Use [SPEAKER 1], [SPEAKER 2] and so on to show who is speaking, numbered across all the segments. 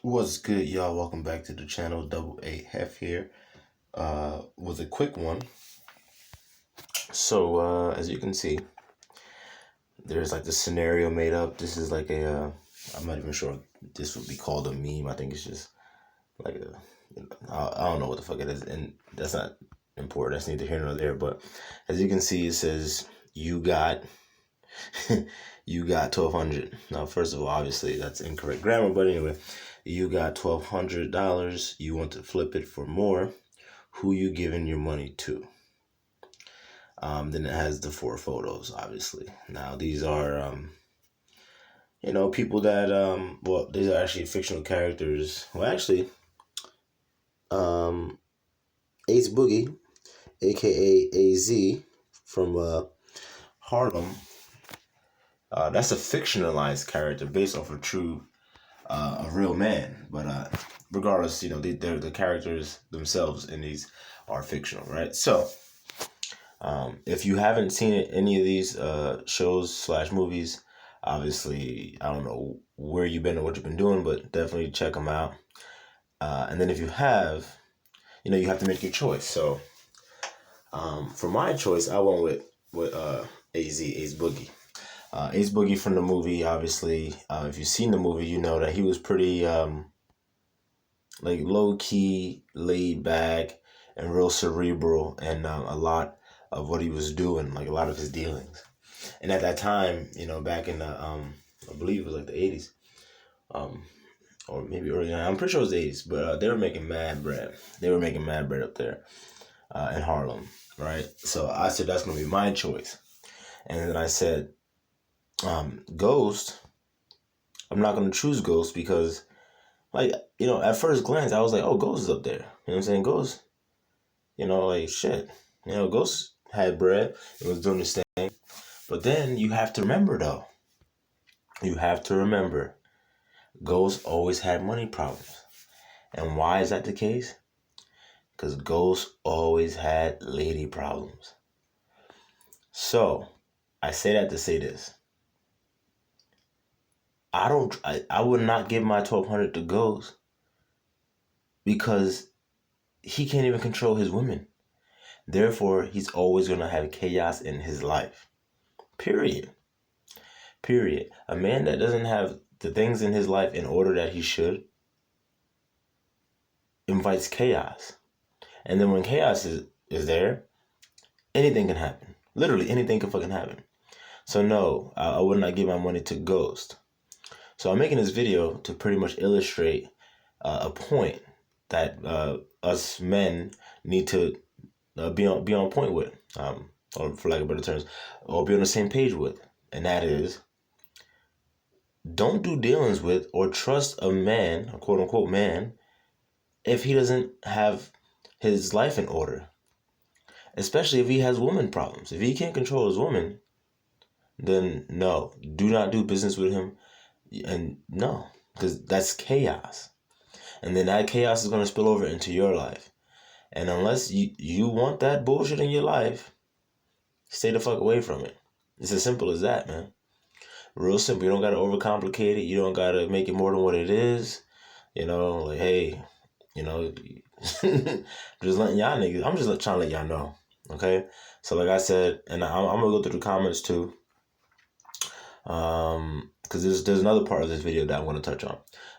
[SPEAKER 1] What's good, y'all? Welcome back to the channel. Double A Hef here. Was a quick one. So, as you can see, there's like the scenario made up. This is like I'm not even sure if this would be called a meme. I think it's just like I don't know what the fuck it is, and that's not important. That's neither here nor there. But as you can see, it says you got you got 1,200. Now, first of all, obviously that's incorrect grammar, but anyway, you got $1,200. You want to flip it for more. Who you giving your money to? Then it has the 4 photos, obviously. Now these are people that well, these are actually fictional characters. Well, actually, Ace Boogie, aka AZ from Harlem. That's a fictionalized character based off of a real man. But regardless, they're the characters themselves in these are fictional, right? So, if you haven't seen any of these shows/movies, obviously I don't know where you've been or what you've been doing, but definitely check them out. And then if you have, you have to make your choice. So, for my choice, I went with Ace Boogie. Ace Boogie from the movie, obviously. If you've seen the movie, you know that he was pretty like low key, laid back, and real cerebral, and a lot of what he was doing, like a lot of his dealings. And at that time, back in the I believe it was like the 80s, or maybe early. I'm pretty sure it was the 80s, but they were making mad bread. They were making mad bread up there in Harlem, right? So I said that's gonna be my choice, and then I said, Ghost. I'm not gonna choose Ghost because, like, at first glance, I was like, oh, Ghost is up there. You know what I'm saying? Ghost, like, shit. Ghost had bread and was doing his thing. But then you have to remember, though. You have to remember, Ghost always had money problems. And why is that the case? Because Ghost always had lady problems. So, I say that to say this. I would not give my 1,200 to Ghost because he can't even control his women. Therefore, he's always going to have chaos in his life. Period. Period. A man that doesn't have the things in his life in order that he should invites chaos. And then when chaos is there, anything can happen. Literally anything can fucking happen. So no, I would not give my money to Ghost. So I'm making this video to pretty much illustrate a point that us men need to be on point with, or for lack of better terms, or be on the same page with, and that is, don't do dealings with or trust a man, a quote unquote man, if he doesn't have his life in order, especially if he has woman problems. If he can't control his woman, then no, do not do business with him, and no, because that's chaos, and then that chaos is going to spill over into your life. And unless you want that bullshit in your life, stay the fuck away from it. It's as simple as that, man. Real simple. You don't got to overcomplicate it. You don't got to make it more than what it is. Like, hey, just letting y'all niggas, I'm just trying to let y'all know. Okay? So like I said, and I'm going to go through the comments too. Because there's another part of this video that I want to touch on.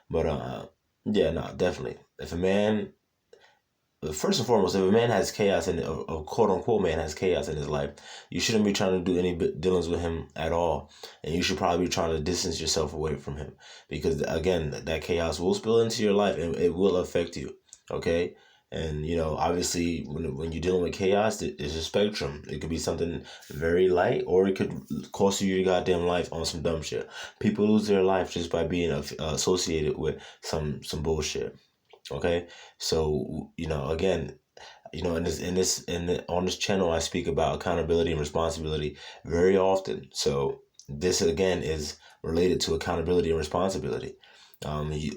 [SPEAKER 1] But yeah, no, definitely. If a man... First and foremost, if a man has chaos a quote unquote man has chaos in his life, you shouldn't be trying to do any dealings with him at all. And you should probably be trying to distance yourself away from him because, again, that chaos will spill into your life and it will affect you. Okay. And, obviously, when you're dealing with chaos, it's a spectrum. It could be something very light, or it could cost you your goddamn life on some dumb shit. People lose their life just by being associated with some bullshit. Okay, so again, on this channel, I speak about accountability and responsibility very often. So this again is related to accountability and responsibility.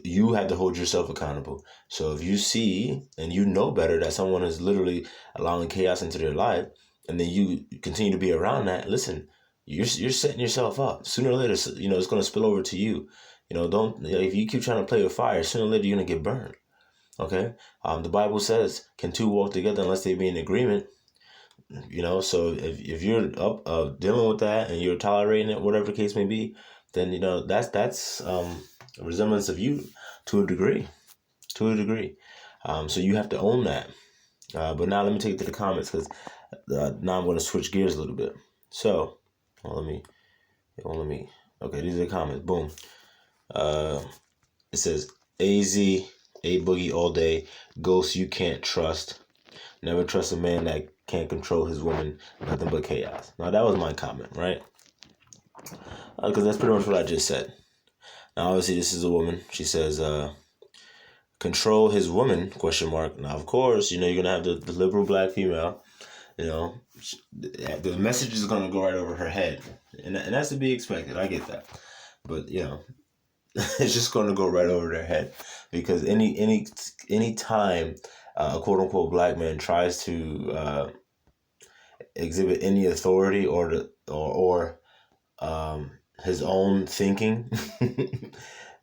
[SPEAKER 1] You have to hold yourself accountable. So if you see and you know better that someone is literally allowing chaos into their life, and then you continue to be around that, listen, you're setting yourself up. Sooner or later, it's going to spill over to you. Don't, if you keep trying to play with fire, sooner or later you're gonna get burned. Okay. The Bible says, "Can two walk together unless they be in agreement?" So if you're up dealing with that and you're tolerating it, whatever the case may be, then that's a resemblance of you to a degree, so you have to own that. But now let me take it to the comments, because now I'm going to switch gears a little bit. So let me okay, these are the comments. Boom. It says AZ, A Boogie all day, Ghost you can't trust. Never trust a man that can't control his woman. Nothing but chaos. Now that was my comment, right? Because that's pretty much what I just said. Now obviously this is a woman. She says, control his woman, question mark. Now of course, you're gonna have the liberal black female. The message is gonna go right over her head, and that's to be expected. I get that, but it's just gonna go right over their head, because any time a quote unquote black man tries to exhibit any authority or his own thinking,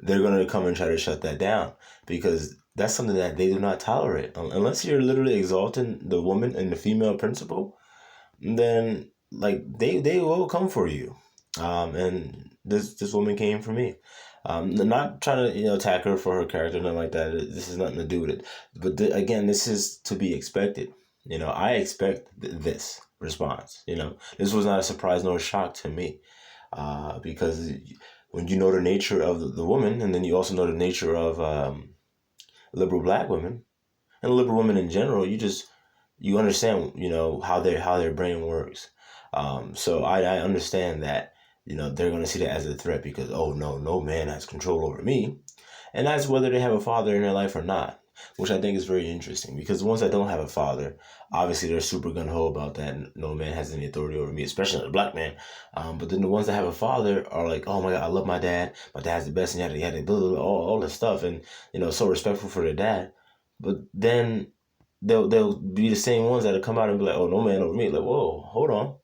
[SPEAKER 1] they're gonna come and try to shut that down, because that's something that they do not tolerate. Unless you're literally exalting the woman and the female principle, then like they will come for you. And this woman came for me. Not trying to attack her for her character, nothing like that. This has nothing to do with it. But again, this is to be expected. I expect this response. This was not a surprise nor a shock to me, because when you know the nature of the woman, and then you also know the nature of liberal black women and liberal women in general, you understand how their brain works. So I understand that they're going to see that as a threat, because no man has control over me, and that's whether they have a father in their life or not, which I think is very interesting, because the ones that don't have a father, obviously they're super gung-ho about that. No man has any authority over me, especially a black man. But then the ones that have a father are like, oh my God, I love my dad. My dad's the best, and yada blah, blah, blah, all this stuff, and so respectful for their dad. But then they'll be the same ones that'll come out and be like, oh, no man over me. Like, whoa, hold on.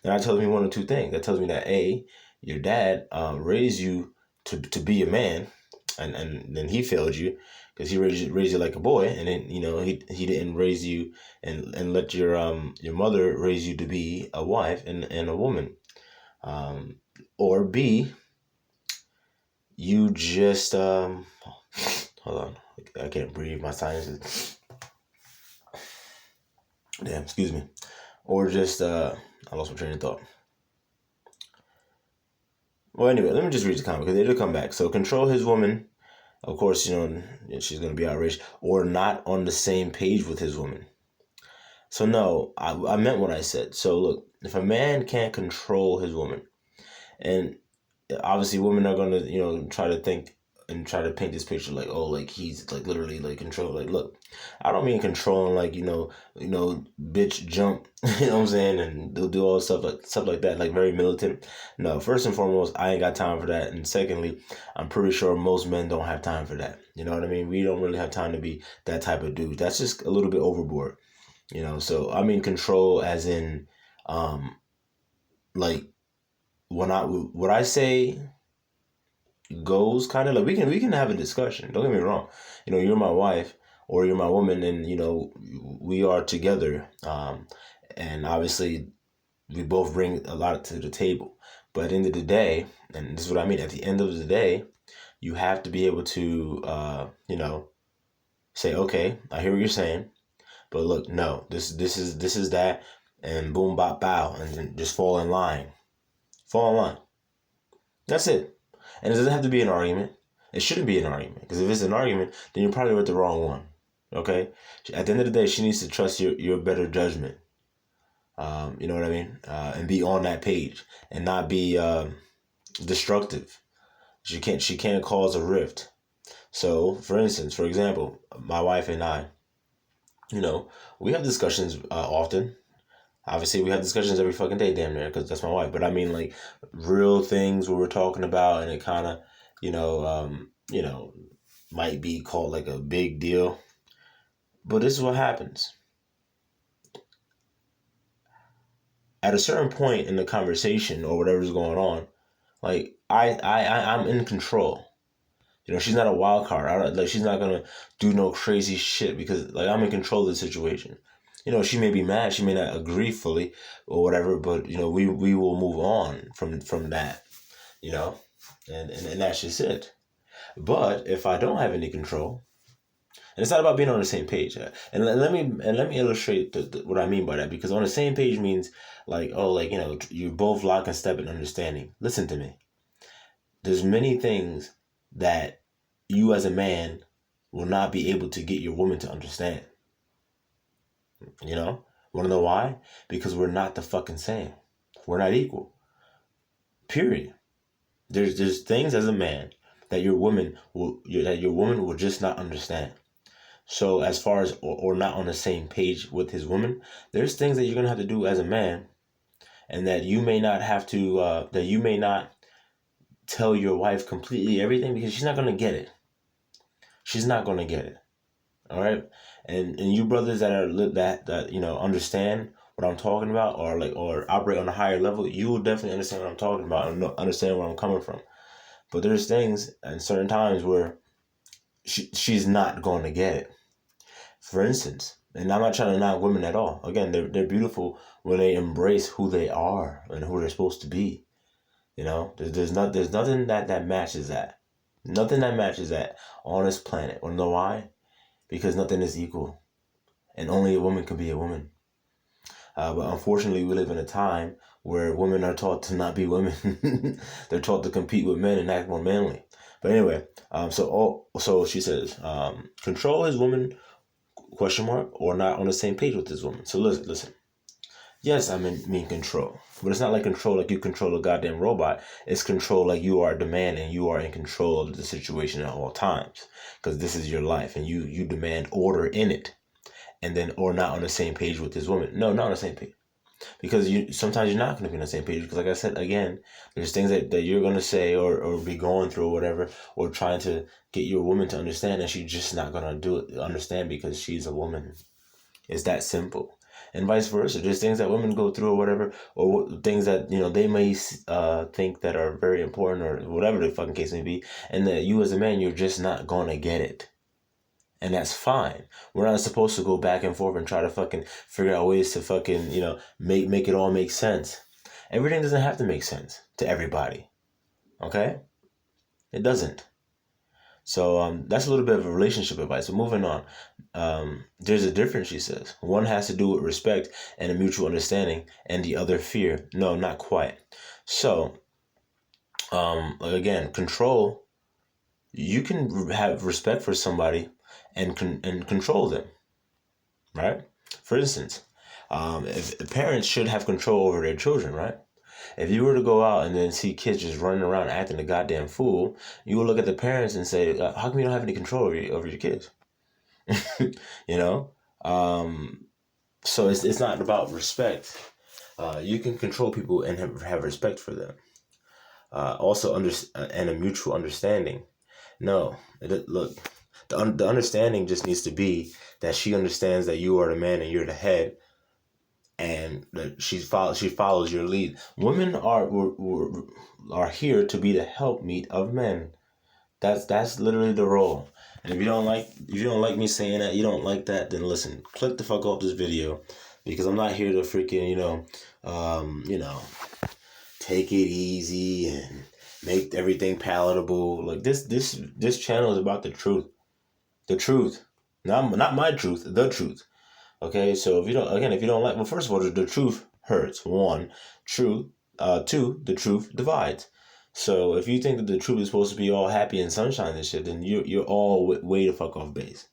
[SPEAKER 1] Then that tells me one of two things. That tells me that A, your dad raised you to be a man, and then he failed you, because he raised you like a boy, and then he didn't raise you and let your mother raise you to be a wife and a woman. Or B, you just hold on, I can't breathe, my sinuses. Damn, excuse me. Or just I lost my train of thought. Well, anyway, let me just read the comment, because they did come back. So control his woman. Of course, she's going to be outraged. Or not on the same page with his woman. So no, I meant what I said. So look, if a man can't control his woman, and obviously women are going to, try to think and try to paint this picture like, oh, like he's like literally like control. Like, look, I don't mean controlling like, bitch jump, you know what I'm saying? And they'll do all stuff like that, like very militant. No, first and foremost, I ain't got time for that. And secondly, I'm pretty sure most men don't have time for that. You know what I mean? We don't really have time to be that type of dude. That's just a little bit overboard, So I mean control as in, like what I say goes, kind of like we can have a discussion. Don't get me wrong. You're my wife or you're my woman, and we are together. And obviously we both bring a lot to the table. But at the end of the day, and this is what I mean, at the end of the day, you have to be able to say, okay, I hear what you're saying, but look, no, this is that, and boom, bop, bow, and then just fall in line. Fall in line. That's it. And it doesn't have to be an argument. It shouldn't be an argument, because if it's an argument, then you're probably with the wrong one. Okay? At the end of the day, she needs to trust your better judgment. You know what I mean? And be on that page and not be destructive. She can't cause a rift. So, for example, my wife and I, we have discussions often. Obviously, we have discussions every fucking day, damn near, because that's my wife. But I mean, like, real things where we're talking about, and it kind of, might be called like a big deal. But this is what happens. At a certain point in the conversation or whatever's going on, like I'm in control. You know, she's not a wild card. Like, she's not gonna do no crazy shit because, like, I'm in control of the situation. You know, she may be mad, she may not agree fully or whatever, but you know, we will move on from that. You know, and that's just it. But if I don't have any control, and it's not about being on the same page. Let me illustrate what I mean by that, because on the same page means like, oh, like, you know, you're both lock and step in understanding. Listen to me. There's many things that you as a man will not be able to get your woman to understand. You know? Wanna know why? Because we're not the fucking same. We're not equal. Period. There's things as a man that your woman will just not understand. So as far as or not on the same page with his woman, there's things that you're gonna have to do as a man, and that you may not have to that you may not tell your wife completely everything, because she's not gonna get it. She's not gonna get it. All right, and you brothers that are that you know understand what I'm talking about, or like or operate on a higher level, you will definitely understand what I'm talking about and understand where I'm coming from. But there's things and certain times where she's not going to get it. For instance, and I'm not trying to knock women at all. Again, they're beautiful when they embrace who they are and who they're supposed to be. You know, there's nothing that matches that. Nothing that matches that on this planet. Wanna know why? Because nothing is equal, and only a woman can be a woman. But unfortunately, we live in a time where women are taught to not be women. They're taught to compete with men and act more manly. But anyway, so she says, control his woman, question mark, or not on the same page with his woman. So listen. Yes, I mean control, but it's not like control like you control a goddamn robot. It's control like you are the man and you are in control of the situation at all times, because this is your life and you demand order in it, and then or not on the same page with this woman. No, not on the same page, because you sometimes you're not going to be on the same page, because like I said again, there's things that you're going to say or be going through or whatever, or trying to get your woman to understand, and she's just not going to understand because she's a woman. It's that simple. And vice versa. There's things that women go through or whatever, or things that, you know, they may think that are very important or whatever the fucking case may be, and that you as a man, you're just not going to get it. And that's fine. We're not supposed to go back and forth and try to fucking figure out ways to fucking, you know, make it all make sense. Everything doesn't have to make sense to everybody. Okay? It doesn't. So that's a little bit of a relationship advice. But moving on, there's a difference, she says. One has to do with respect and a mutual understanding, and the other fear. No, not quite. So, again, control. You can have respect for somebody and control them, right? For instance, if parents should have control over their children, right? If you were to go out and then see kids just running around acting a goddamn fool, you will look at the parents and say, how come you don't have any control over your kids? You know? So it's not about respect. You can control people and have respect for them. Also, and a mutual understanding. No, look, the understanding just needs to be that she understands that you are the man and you're the head, and that she follows your lead. Women are here to be the helpmeet of men. That's literally the role. And if you don't like me saying that, you don't like that, then listen, click the fuck off this video, because I'm not here to freaking take it easy and make everything palatable. Like this channel is about the truth, not my truth, the truth. Okay, so if you don't like, well, first of all, the truth hurts. One, truth. Two, the truth divides. So if you think that the truth is supposed to be all happy and sunshine and shit, then you're all way the fuck off base.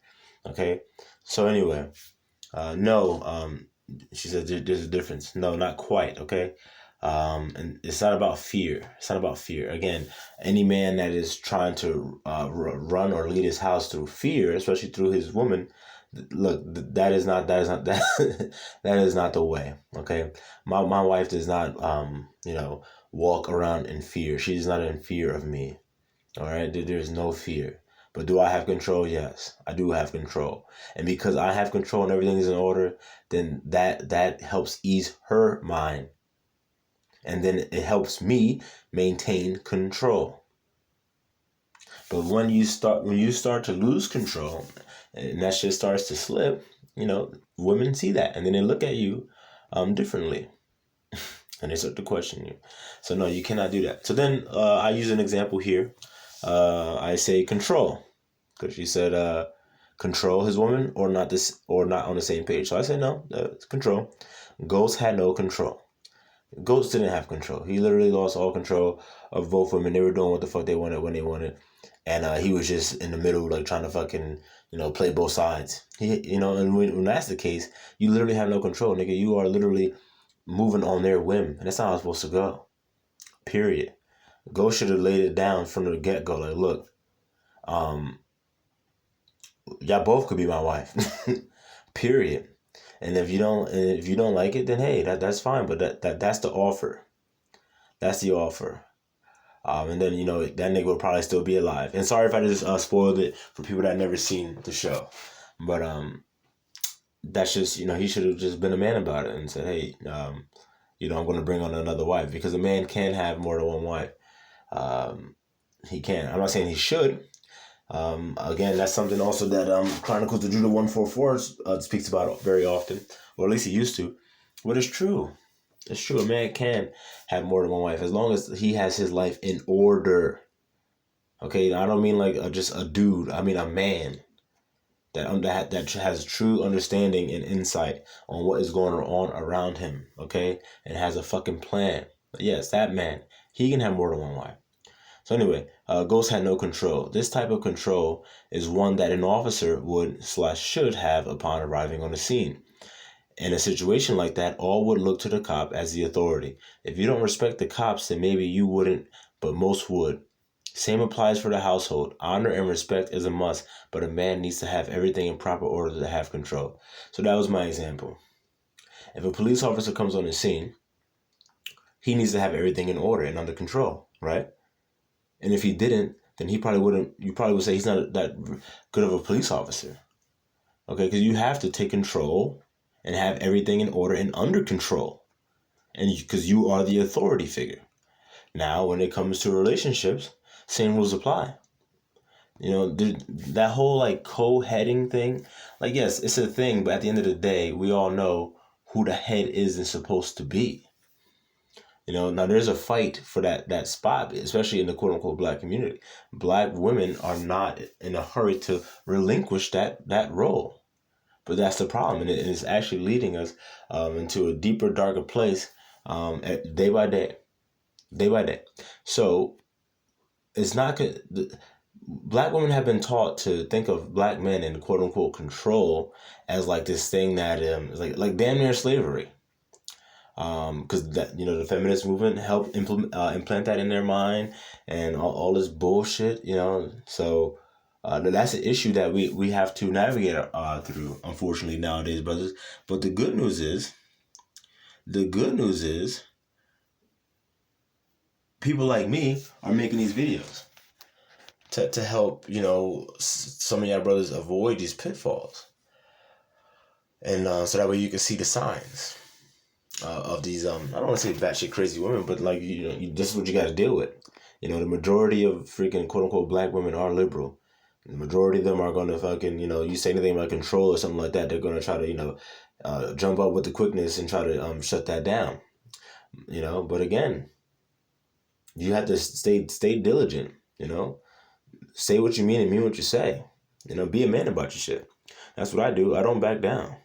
[SPEAKER 1] Okay, so anyway, no, she said there's a difference. No, not quite. Okay, and it's not about fear. It's not about fear. Again, any man that is trying to run or lead his house through fear, especially through his woman, look, that is not that is not the way. Okay, my wife does not walk around in fear. She's not in fear of me. All right, there's no fear. But do I have control? Yes, I do have control. And because I have control and everything is in order, then that helps ease her mind. And then it helps me maintain control. But when you start to lose control, and that shit starts to slip, women see that, and then they look at you differently, and they start to question you. So no, you cannot do that. So then I use an example here. I say control, because she said control his woman or not on the same page. So I say no, it's control. Ghost had no control. Ghost didn't have control. He literally lost all control of both women. They were doing what the fuck they wanted when they wanted. And he was just in the middle, like trying to fucking, play both sides. And when that's the case, you literally have no control, nigga. You are literally moving on their whim. And that's not how it's supposed to go. Period. Ghost should have laid it down from the get-go. Like, look, y'all both could be my wife. Period. And if you don't like it, then hey, that's fine. But that's the offer. That's the offer. And then that nigga would probably still be alive. And sorry if I just spoiled it for people that never seen the show, but that's just he should have just been a man about it and said, hey, I'm going to bring on another wife, because a man can have more than one wife. He can. I'm not saying he should. Again, that's something also that Chronicles of Judah 144 speaks about very often, or at least he used to. But it's true. It's true. A man can have more than one wife as long as he has his life in order. Okay, I don't mean like just a dude. I mean a man that has true understanding and insight on what is going on around him. Okay, and has a fucking plan. But yes, that man, he can have more than one wife. So anyway, Ghost had no control. This type of control is one that an officer would/should have upon arriving on the scene. In a situation like that, all would look to the cop as the authority. If you don't respect the cops, then maybe you wouldn't, but most would. Same applies for the household. Honor and respect is a must, but a man needs to have everything in proper order to have control. So that was my example. If a police officer comes on the scene, he needs to have everything in order and under control, right? And if he didn't, then you probably would say he's not that good of a police officer. Okay, because you have to take control and have everything in order and under control, and because you are the authority figure. Now, when it comes to relationships, same rules apply. That whole like co-heading thing, like, yes, it's a thing, but at the end of the day, we all know who the head is and supposed to be. Now there's a fight for that spot, especially in the quote unquote black community. Black women are not in a hurry to relinquish that role. But that's the problem, and it's actually leading us into a deeper, darker place day by day. So it's not good. Black women have been taught to think of black men in quote unquote control as like this thing that is like damn near slavery. Because the feminist movement helped implant that in their mind and all this bullshit. So. That's an issue that we have to navigate through, unfortunately, nowadays, brothers. But the good news is, people like me are making these videos to help, some of y'all brothers avoid these pitfalls. And so that way you can see the signs of these, I don't want to say batshit crazy women, but like, this is what you got to deal with. The majority of freaking quote unquote black women are liberal. The majority of them are going to fucking, you say anything about control or something like that, they're going to try to, jump up with the quickness and try to shut that down. But again, you have to stay diligent, say what you mean and mean what you say, be a man about your shit. That's what I do. I don't back down,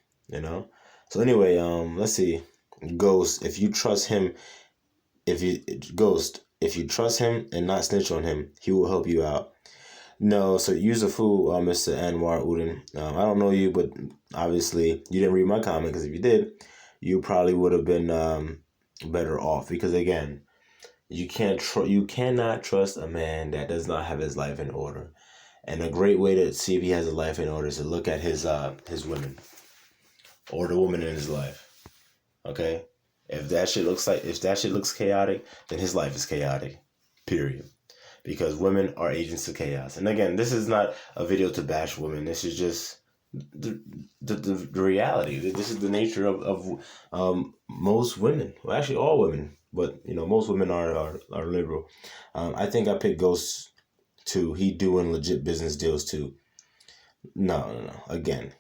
[SPEAKER 1] So anyway, let's see. Ghost, if you trust him and not snitch on him, he will help you out. No, so use a fool, Mr. Anwar Uden. I don't know you, but obviously you didn't read my comment, because if you did, you probably would have been better off. Because again, you cannot trust a man that does not have his life in order. And a great way to see if he has his life in order is to look at his women, or the woman in his life. Okay, if that shit looks chaotic, then his life is chaotic. Period. Because women are agents of chaos. And again, this is not a video to bash women. This is just the reality. This is the nature of most women. Well, actually, all women. But, most women are liberal. I think I picked Ghost to he doing legit business deals to no. Again,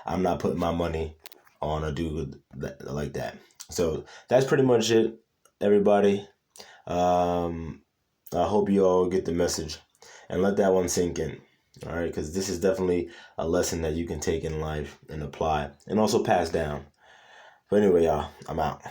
[SPEAKER 1] I'm not putting my money on a dude like that. So that's pretty much it, everybody. I hope you all get the message and let that one sink in. All right, because this is definitely a lesson that you can take in life and apply and also pass down. But anyway, y'all, I'm out.